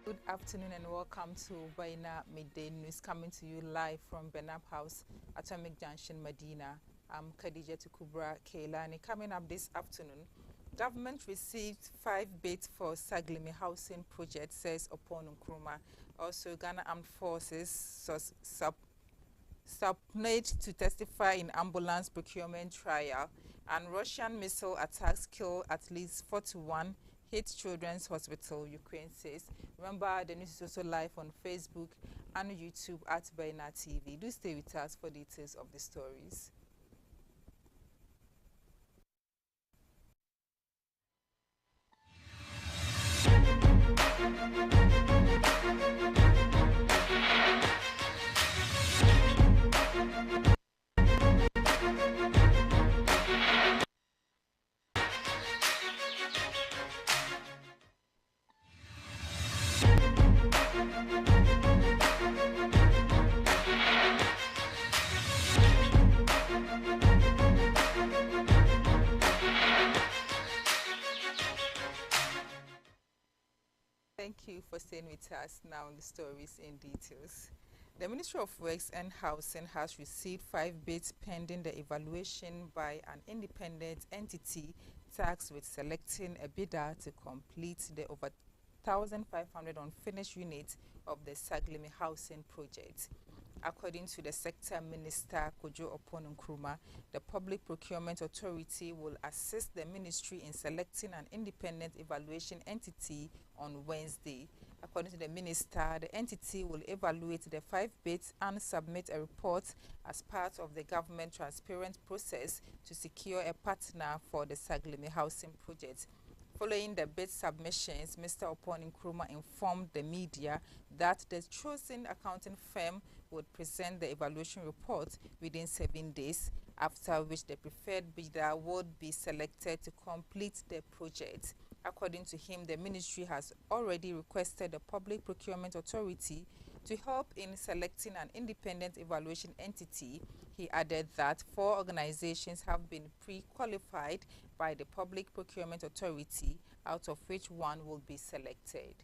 Good afternoon and welcome to Baina Midday News, coming to you live from Benab House, Atomic Junction, Medina. I'm Khadija Tukubra Keilani. Coming up this afternoon, government received 5 bids for Saglimi housing project, says Opon Nkrumah. Also, Ghana Armed Forces subpoenaed to testify in ambulance procurement trial, and Russian missile attacks kill at least 41. Hit Children's Hospital, Ukraine says. Remember, the news is also live on Facebook and YouTube at Baina TV. Do stay with us for details of the stories. Thank you for staying with us. Now the stories in details. The Ministry of Works and Housing has received 5 bids pending the evaluation by an independent entity tasked with selecting a bidder to complete the over 1,500 unfinished units of the Saglimi housing project. According to the Sector Minister, Kojo Opon Nkrumah, the Public Procurement Authority will assist the ministry in selecting an independent evaluation entity on Wednesday. According to the minister, the entity will evaluate the 5 bids and submit a report as part of the government transparent process to secure a partner for the Saglimi housing project. Following the bid submissions, Mr. Opon Nkrumah informed the media that the chosen accounting firm would present the evaluation report within 7 days, after which the preferred bidder would be selected to complete the project. According to him, the ministry has already requested the Public Procurement Authority to help in selecting an independent evaluation entity. He added that 4 organizations have been pre-qualified by the Public Procurement Authority, out of which 1 will be selected.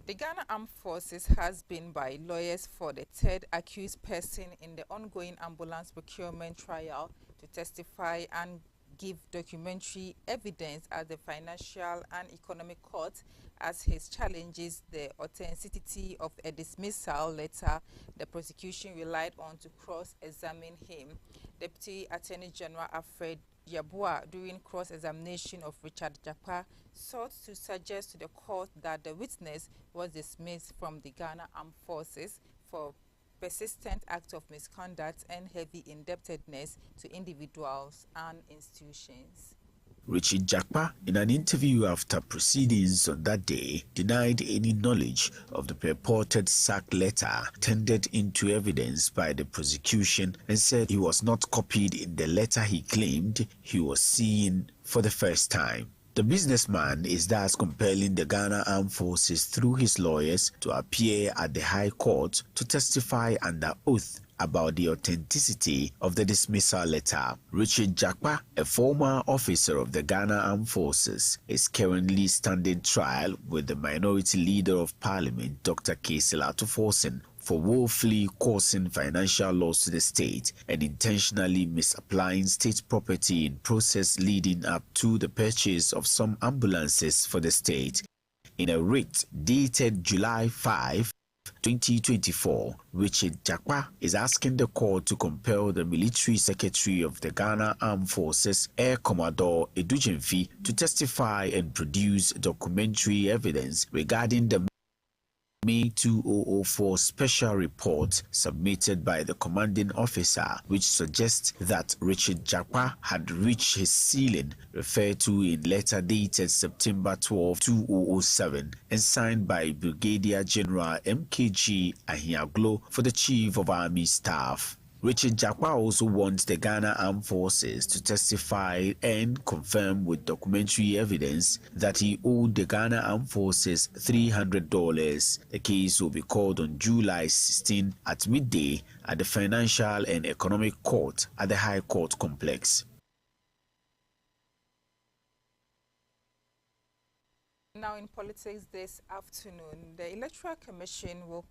The Ghana Armed Forces has been by lawyers for the 3rd accused person in the ongoing ambulance procurement trial to testify and give documentary evidence at the Financial and Economic Court as he challenges the authenticity of a dismissal letter the prosecution relied on to cross-examine him. Deputy Attorney General Alfred Yabua, during cross-examination of Richard Japa, sought to suggest to the court that the witness was dismissed from the Ghana Armed Forces for persistent acts of misconduct and heavy indebtedness to individuals and institutions. Richard Jakpa, in an interview after proceedings on that day, denied any knowledge of the purported sack letter tendered into evidence by the prosecution and said he was not copied in the letter he claimed he was seeing for the first time. The businessman is thus compelling the Ghana Armed Forces through his lawyers to appear at the High Court to testify under oath about the authenticity of the dismissal letter. Richard Jakpa, a former officer of the Ghana Armed Forces, is currently standing trial with the Minority Leader of Parliament, Dr. Kesela Tuforsen, for woefully causing financial loss to the state and intentionally misapplying state property in process leading up to the purchase of some ambulances for the state. In a writ dated July 5, 2024, Richard Jakpa is asking the court to compel the military secretary of the Ghana Armed Forces, Air Commodore Edujemfi, to testify and produce documentary evidence regarding the May 2004 special report submitted by the commanding officer, which suggests that Richard Jakpa had reached his ceiling, referred to in letter dated September 12, 2007, and signed by Brigadier General MKG Ahiaglo for the Chief of Army Staff. Richard Jakpa also wants the Ghana Armed Forces to testify and confirm with documentary evidence that he owed the Ghana Armed Forces $300. The case will be called on July 16 at midday at the Financial and Economic Court at the High Court Complex. Now in politics this afternoon, the Electoral Commission will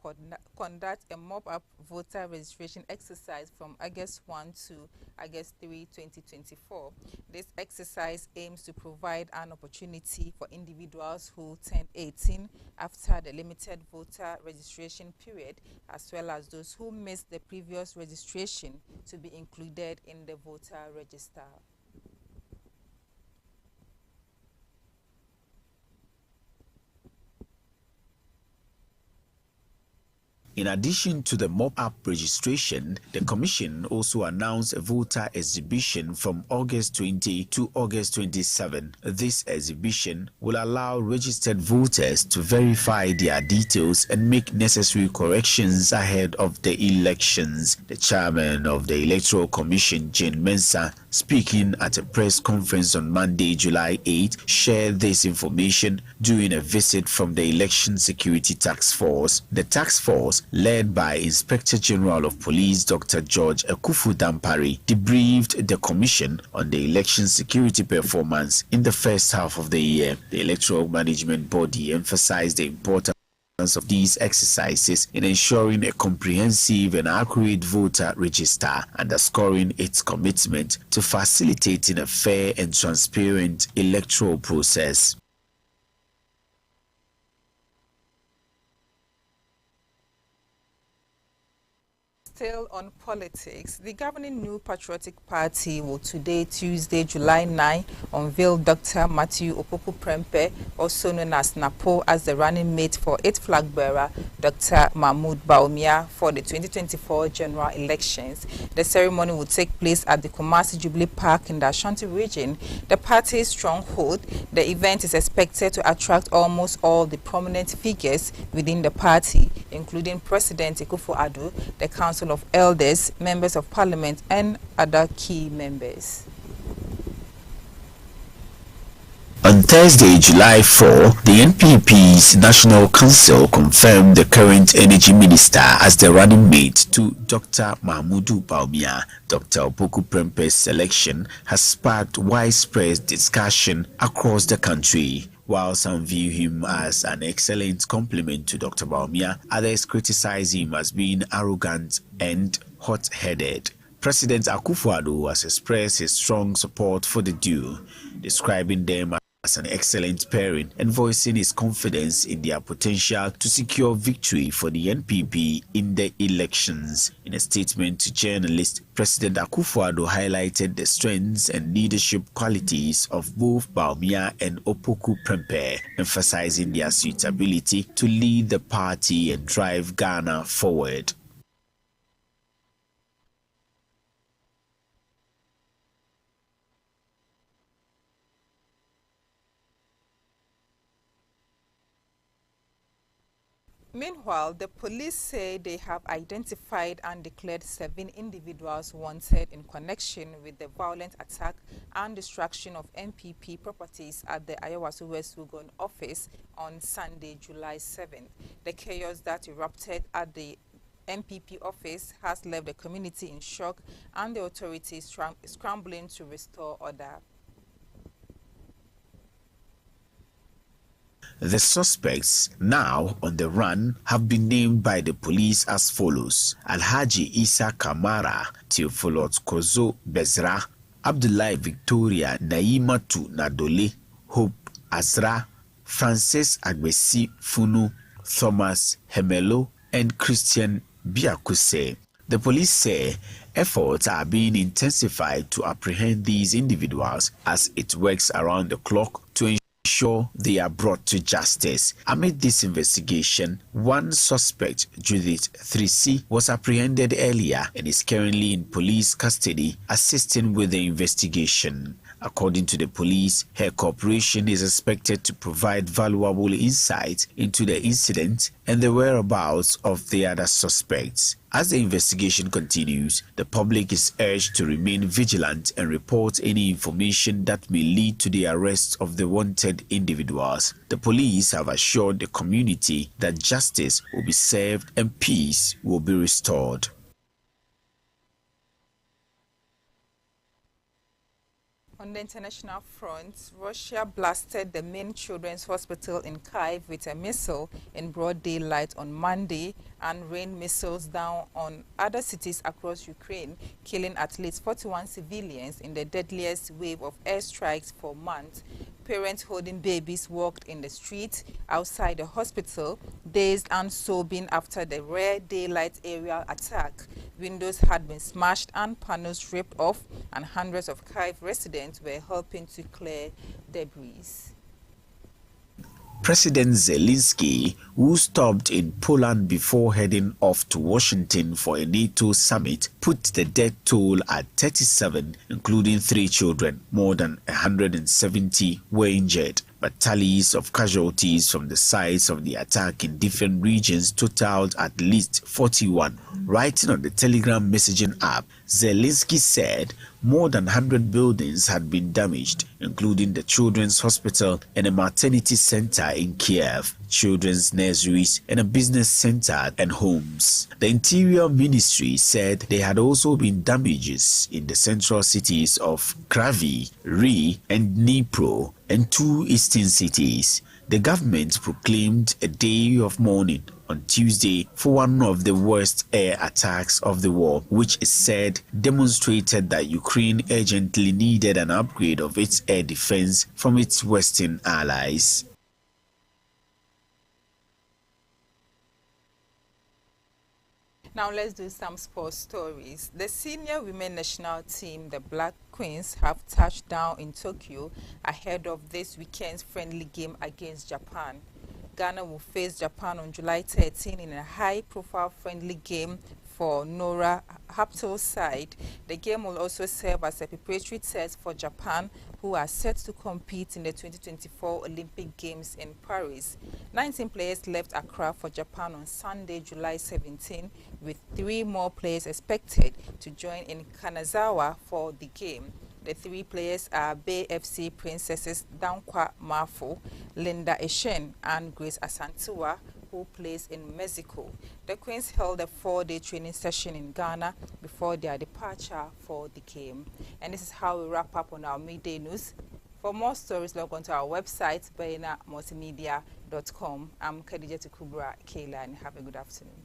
conduct a mop-up voter registration exercise from August 1 to August 3, 2024. This exercise aims to provide an opportunity for individuals who turn 18 after the limited voter registration period, as well as those who missed the previous registration, to be included in the voter register. In addition to the mop-up registration, the Commission also announced a voter exhibition from August 20 to August 27. This exhibition will allow registered voters to verify their details and make necessary corrections ahead of the elections. The chairman of the Electoral Commission, Jane Mensah, speaking at a press conference on Monday, July 8, shared this information during a visit from the Election Security Task Force. The task force, led by Inspector General of Police Dr. George Ekufu Dampari, debriefed the Commission on the election security performance in the first half of the year. The Electoral Management Body emphasized the importance of these exercises in ensuring a comprehensive and accurate voter register, underscoring its commitment to facilitating a fair and transparent electoral process. Still on politics, the governing New Patriotic Party will today, Tuesday, July 9, unveil Dr. Matthew Opoku Prempeh, also known as Napo, as the running mate for its flag bearer, Dr. Mahmoud Bawumia, for the 2024 general elections. The ceremony will take place at the Kumasi Jubilee Park in the Ashanti region, the party's stronghold. The event is expected to attract almost all the prominent figures within the party, including President Akufo-Addo, the Council of Elders, members of parliament, and other key members. On Thursday, July 4, the NPP's National Council confirmed the current Energy Minister as the running mate to Dr. Mahmoud Bawumia. Dr. Opoku Prempeh's selection has sparked widespread discussion across the country. While some view him as an excellent complement to Dr. Bawumia, others criticize him as being arrogant and hot-headed. President Akufo-Addo has expressed his strong support for the duo, describing them as an excellent pairing and voicing his confidence in their potential to secure victory for the NPP in the elections. In a statement to journalists, President Akufo-Addo highlighted the strengths and leadership qualities of both Bawumia and Opoku Prempeh, emphasizing their suitability to lead the party and drive Ghana forward. Meanwhile, the police say they have identified and declared 7 individuals wanted in connection with the violent attack and destruction of NPP properties at the Ayawaso West Wugon office on Sunday, July 7. The chaos that erupted at the NPP office has left the community in shock, and the authorities scrambling to restore order. The suspects, now on the run, have been named by the police as follows: Alhaji Isa Kamara, Theophilot Kozo Bezra, Abdullahi Victoria Naimatu Nadole, Hope Azra, Francis Agbesi Funu, Thomas Hemelo, and Christian Biakuse. The police say efforts are being intensified to apprehend these individuals as it works around the clock to ensure they are brought to justice. Amid this investigation, one suspect, Judith 3C, was apprehended earlier and is currently in police custody assisting with the investigation. According to the police, her cooperation is expected to provide valuable insights into the incident and the whereabouts of the other suspects. As the investigation continues, the public is urged to remain vigilant and report any information that may lead to the arrest of the wanted individuals. The police have assured the community that justice will be served and peace will be restored. On the international front, Russia blasted the main children's hospital in Kyiv with a missile in broad daylight on Monday and rained missiles down on other cities across Ukraine, killing at least 41 civilians in the deadliest wave of airstrikes for months. Parents holding babies walked in the streets outside the hospital, dazed and sobbing after the rare daylight aerial attack. Windows had been smashed and panels ripped off, and hundreds of Kyiv residents were helping to clear debris. President Zelensky, who stopped in Poland before heading off to Washington for a NATO summit, put the death toll at 37, including 3 children. More than 170 were injured, but tallies of casualties from the sites of the attack in different regions totaled at least 41. Writing on the Telegram messaging app, Zelensky said more than 100 buildings had been damaged, including the children's hospital and a maternity center in Kiev, children's nurseries, and a business center and homes. The Interior Ministry said there had also been damages in the central cities of Kryvyi Rih and Dnipro and 2 eastern cities. The government proclaimed a day of mourning on Tuesday for one of the worst air attacks of the war, which is said demonstrated that Ukraine urgently needed an upgrade of its air defense from its Western allies. Now let's do some sports stories. The senior women national team, the Black Queens, have touched down in Tokyo ahead of this weekend's friendly game against Japan. Ghana will face Japan on July 13 in a high-profile friendly game for Nora Hapto's side. The game will also serve as a preparatory test for Japan, who are set to compete in the 2024 Olympic Games in Paris. 19 players left Accra for Japan on Sunday, July 17, with 3 more players expected to join in Kanazawa for the game. The 3 players are Bay FC Princesses Dankwa Mafo, Linda Eshen, and Grace Asantua, who plays in Mexico. The Queens held a 4-day training session in Ghana before their departure for the game. And this is how we wrap up on our midday news. For more stories, log on to our website, bayanamultimedia.com. I'm Khadija Kubra Kayla, and have a good afternoon.